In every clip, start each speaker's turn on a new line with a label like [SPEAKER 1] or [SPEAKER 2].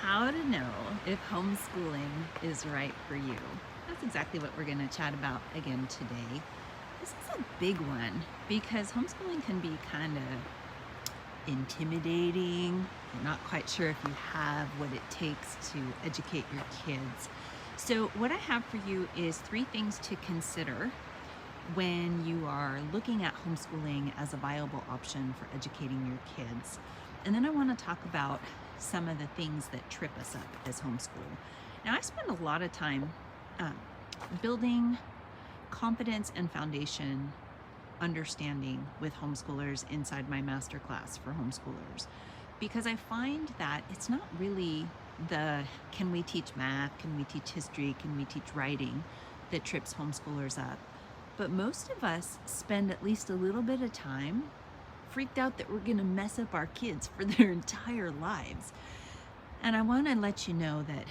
[SPEAKER 1] How to know if homeschooling is right for you. That's exactly what we're going to chat about again today. This is a big one because homeschooling can be kind of intimidating. You're not quite sure if you have what it takes to educate your kids. So what I have for you is 3 things to consider when you are looking at homeschooling as a viable option for educating your kids. And then I want to talk about some of the things that trip us up as homeschool. Now, I spend a lot of time building confidence and foundation understanding with homeschoolers inside my masterclass for homeschoolers, because I find that it's not really the can we teach math, can we teach history, can we teach writing that trips homeschoolers up. But most of us spend at least a little bit of time freaked out that we're going to mess up our kids for their entire lives. And I want to let you know that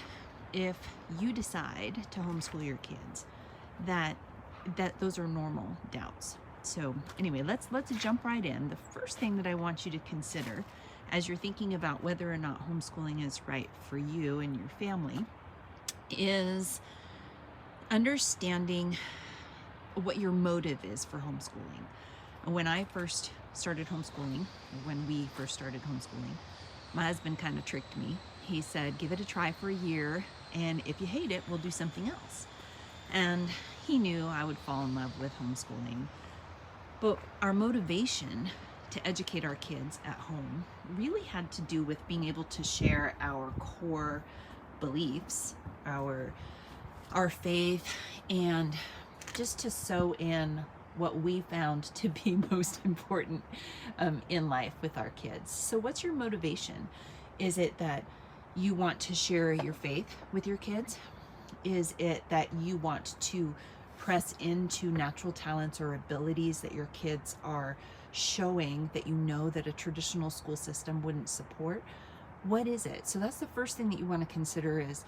[SPEAKER 1] if you decide to homeschool your kids, that those are normal doubts. So anyway, let's jump right in. The first thing that I want you to consider as you're thinking about whether or not homeschooling is right for you and your family is understanding what your motive is for homeschooling. When I first started homeschooling, when we first started homeschooling, my husband kind of tricked me. He said, give it a try for a year, and if you hate it, we'll do something else. And he knew I would fall in love with homeschooling. But our motivation to educate our kids at home really had to do with being able to share our core beliefs, our faith, and just to sow in what we found to be most important in life with our kids. So what's your motivation? Is it that you want to share your faith with your kids? Is it that you want to press into natural talents or abilities that your kids are showing that you know that a traditional school system wouldn't support? What is it? So that's the first thing that you want to consider is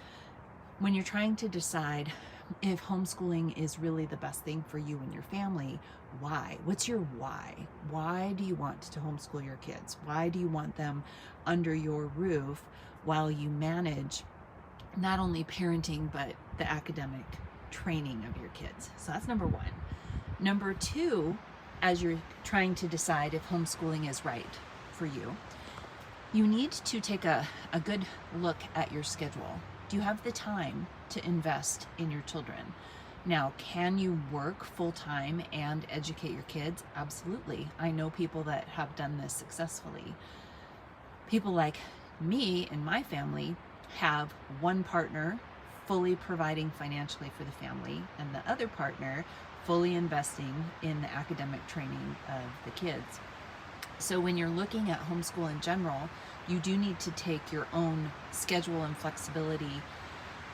[SPEAKER 1] when you're trying to decide if homeschooling is really the best thing for you and your family, why? What's your why? Why do you want to homeschool your kids? Why do you want them under your roof while you manage not only parenting, but the academic training of your kids? So that's number 1. Number 2, as you're trying to decide if homeschooling is right for you, you need to take a good look at your schedule. Do you have the time to invest in your children? Now, can you work full-time and educate your kids? Absolutely. I know people that have done this successfully. People like me and my family have one partner fully providing financially for the family and the other partner fully investing in the academic training of the kids. So when you're looking at homeschool in general, you do need to take your own schedule and flexibility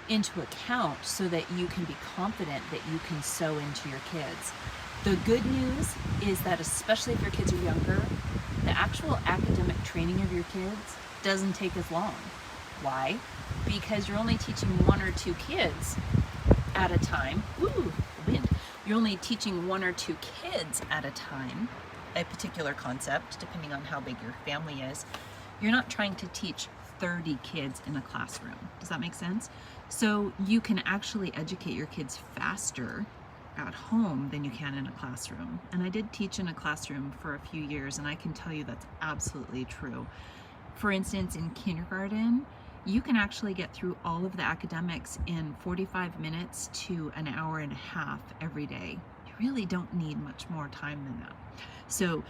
[SPEAKER 1] into account so that you can be confident that you can sow into your kids. The good news is that especially if your kids are younger, the actual academic training of your kids doesn't take as long. Why? Because you're only teaching 1 or 2 kids at a time. Ooh, wind. You're only teaching 1 or 2 kids at a time, a particular concept, depending on how big your family is. You're not trying to teach 30 kids in a classroom. Does that make sense? So you can actually educate your kids faster at home than you can in a classroom. And I did teach in a classroom for a few years, and I can tell you that's absolutely true. For instance, in kindergarten, you can actually get through all of the academics in 45 minutes to an hour and a half every day. You really don't need much more time than that. So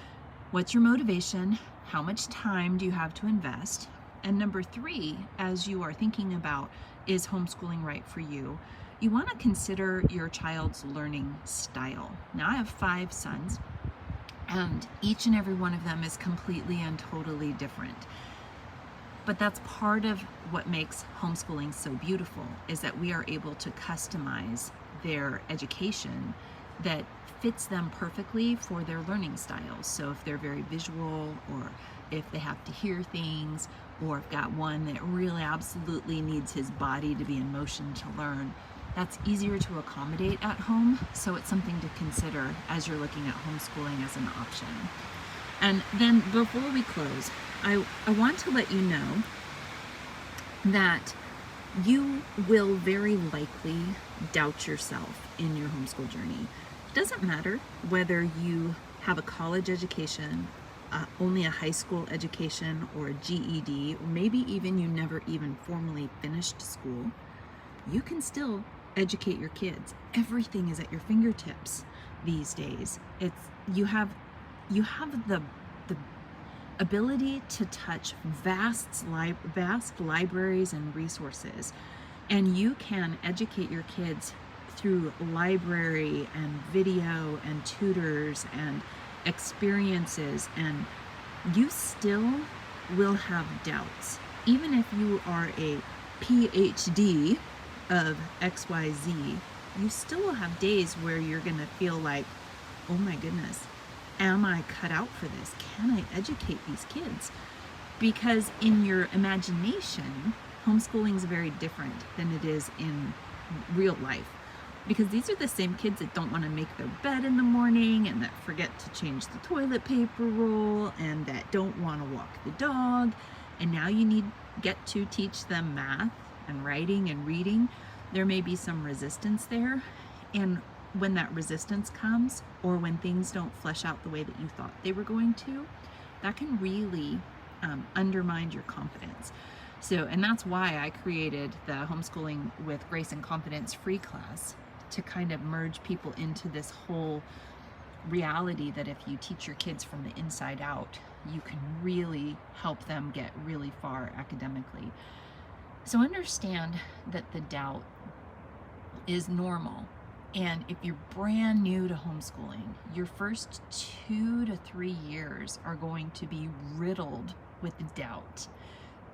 [SPEAKER 1] what's your motivation? How much time do you have to invest? And number 3, as you are thinking about is homeschooling right for you, you want to consider your child's learning style. Now, I have 5 sons, and each and every one of them is completely and totally different. But that's part of what makes homeschooling so beautiful, is that we are able to customize their education that fits them perfectly for their learning styles. So if they're very visual, or if they have to hear things, or I've got one that really absolutely needs his body to be in motion to learn, that's easier to accommodate at home. So it's something to consider as you're looking at homeschooling as an option. And then before we close, I want to let you know that you will very likely doubt yourself in your homeschool journey. It doesn't matter whether you have a college education, only a high school education, or a GED, or maybe even you never even formally finished school. You can still educate your kids. Everything is at your fingertips these days. You have the ability to touch vast libraries and resources, and you can educate your kids through library and video and tutors and experiences, and you still will have doubts. Even if you are a PhD of XYZ, you still will have days where you're going to feel like, oh my goodness, am I cut out for this? Can I educate these kids? Because in your imagination, homeschooling is very different than it is in real life. Because these are the same kids that don't want to make their bed in the morning, and that forget to change the toilet paper roll, and that don't want to walk the dog. And now you get to teach them math and writing and reading. There may be some resistance there. And when that resistance comes, or when things don't flesh out the way that you thought they were going to, that can really undermine your confidence. So, and that's why I created the Homeschooling with Grace and Confidence free class, to kind of merge people into this whole reality that if you teach your kids from the inside out, you can really help them get really far academically. So understand that the doubt is normal. And if you're brand new to homeschooling, your first 2 to 3 years are going to be riddled with doubt,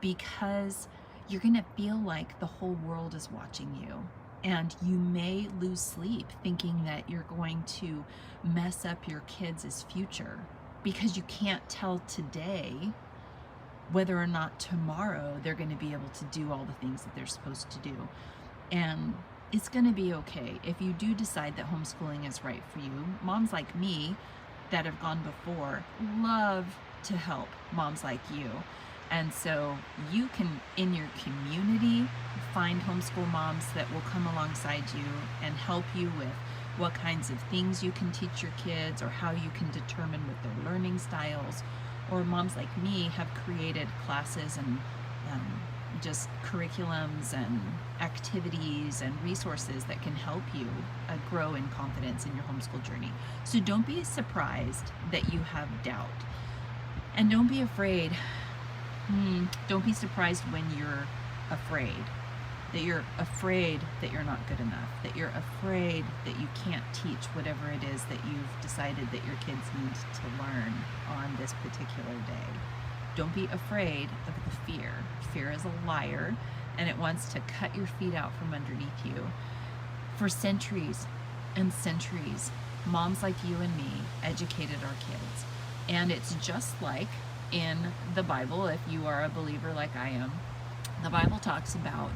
[SPEAKER 1] because you're going to feel like the whole world is watching you. And you may lose sleep thinking that you're going to mess up your kids' future, because you can't tell today whether or not tomorrow they're going to be able to do all the things that they're supposed to do. And it's going to be okay if you do decide that homeschooling is right for you. Moms like me that have gone before love to help moms like you. And so you can, in your community, find homeschool moms that will come alongside you and help you with what kinds of things you can teach your kids, or how you can determine what their learning styles. Or moms like me have created classes and just curriculums and activities and resources that can help you grow in confidence in your homeschool journey. So don't be surprised that you have doubt. And don't be afraid. Don't be surprised when you're afraid. That you're afraid that you're not good enough. That you're afraid that you can't teach whatever it is that you've decided that your kids need to learn on this particular day. Don't be afraid of the fear. Fear is a liar, and it wants to cut your feet out from underneath you. For centuries and centuries, moms like you and me educated our kids. And it's just like in the Bible, if you are a believer like I am, the Bible talks about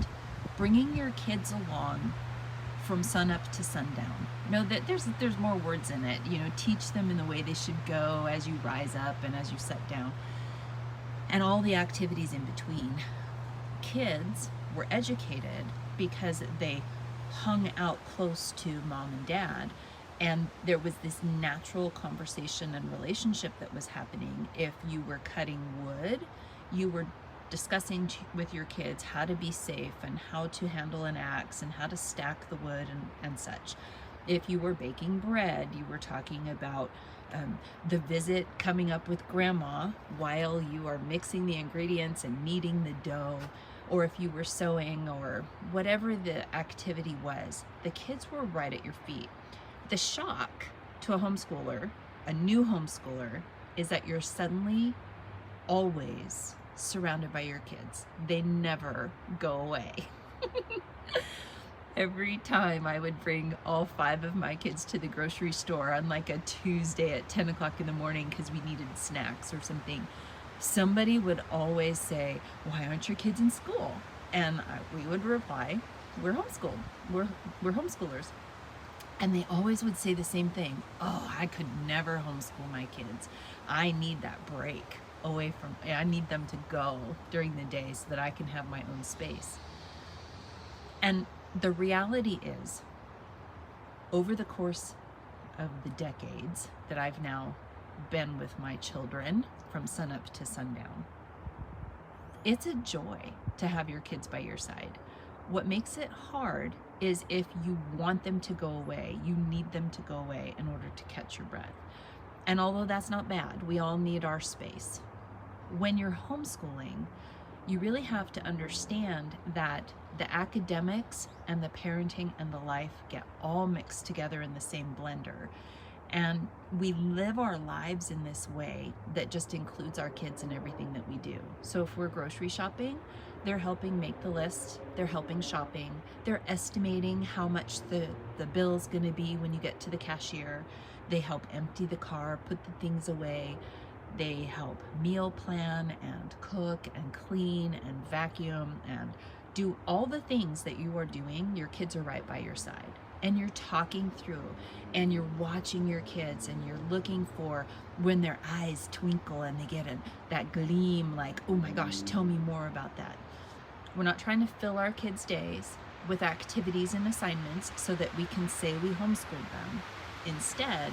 [SPEAKER 1] bringing your kids along from sunup to sundown. Know that there's more words in it. Teach them in the way they should go as you rise up and as you set down, and all the activities in between. Kids were educated because they hung out close to mom and dad, and there was this natural conversation and relationship that was happening. If you were cutting wood, you were discussing with your kids how to be safe and how to handle an axe and how to stack the wood and such. If you were baking bread, you were talking about the visit coming up with grandma while you are mixing the ingredients and kneading the dough. Or if you were sewing, or whatever the activity was, the kids were right at your feet. The shock to a homeschooler, a new homeschooler, is that you're suddenly always surrounded by your kids. They never go away. Every time I would bring all 5 of my kids to the grocery store on like a Tuesday at 10 o'clock in the morning because we needed snacks or something, somebody would always say, "Why aren't your kids in school?" And we would reply, "We're homeschooled. We're homeschoolers." And they always would say the same thing. "Oh, I could never homeschool my kids. I need that break." away from, I need them to go during the day so that I can have my own space. And the reality is, over the course of the decades that I've now been with my children from sunup to sundown, it's a joy to have your kids by your side. What makes it hard is if you want them to go away, you need them to go away in order to catch your breath. And although that's not bad, we all need our space. When you're homeschooling, you really have to understand that the academics and the parenting and the life get all mixed together in the same blender. And we live our lives in this way that just includes our kids in everything that we do. So if we're grocery shopping, they're helping make the list, they're helping shopping, they're estimating how much the bill's gonna be when you get to the cashier. They help empty the car, put the things away. They help meal plan and cook and clean and vacuum and do all the things that you are doing. Your kids are right by your side. And you're talking through and you're watching your kids and you're looking for when their eyes twinkle and they get that gleam like, oh my gosh, tell me more about that. We're not trying to fill our kids' days with activities and assignments so that we can say we homeschooled them. Instead,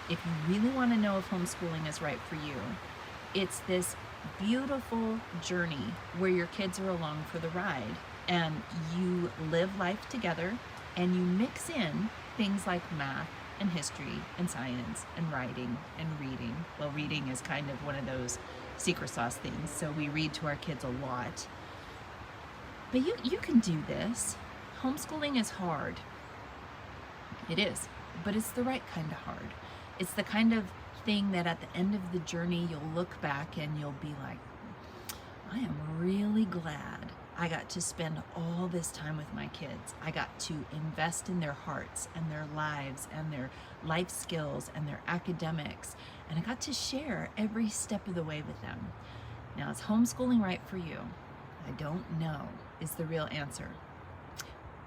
[SPEAKER 1] if you really want to know if homeschooling is right for you, it's this beautiful journey where your kids are along for the ride and you live life together and you mix in things like math and history and science and writing and reading. Well, reading is kind of one of those secret sauce things, so we read to our kids a lot. But you can do this. Homeschooling is hard. It is, but it's the right kind of hard. It's the kind of thing that at the end of the journey, you'll look back and you'll be like, I am really glad I got to spend all this time with my kids. I got to invest in their hearts and their lives and their life skills and their academics. And I got to share every step of the way with them. Now, is homeschooling right for you? I don't know is the real answer.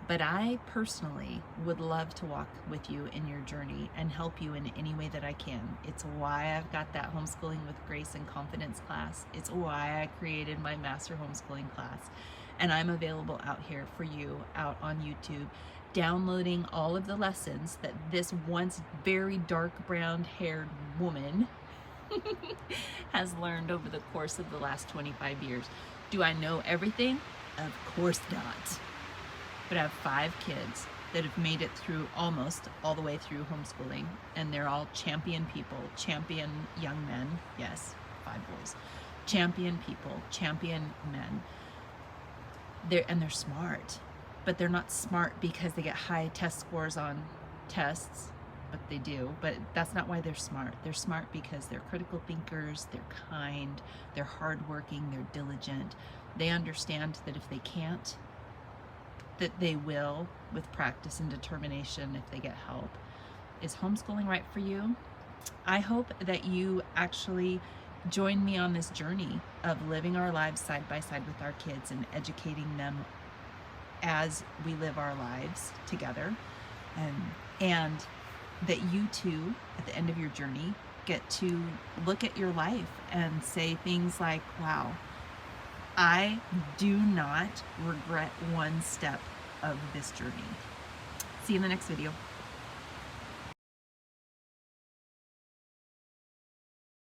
[SPEAKER 1] But I personally would love to walk with you in your journey and help you in any way that I can. It's why I've got that Homeschooling with Grace and Confidence class. It's why I created my Master Homeschooling class. And I'm available out here for you out on YouTube, downloading all of the lessons that this once very dark brown haired woman has learned over the course of the last 25 years. Do I know everything? Of course not. But I have 5 kids that have made it through almost all the way through homeschooling, and they're all champion people, champion young men, yes, 5 boys, champion people, champion men. They're smart, but they're not smart because they get high test scores on tests, but they do, but that's not why they're smart. They're smart because they're critical thinkers, they're kind, they're hardworking, they're diligent. They understand that if they can't, that they will with practice and determination if they get help. Is homeschooling right for you? I hope that you actually join me on this journey of living our lives side by side with our kids and educating them as we live our lives together, and that you too, at the end of your journey, get to look at your life and say things like, wow, I do not regret one step of this journey. See you in the next video.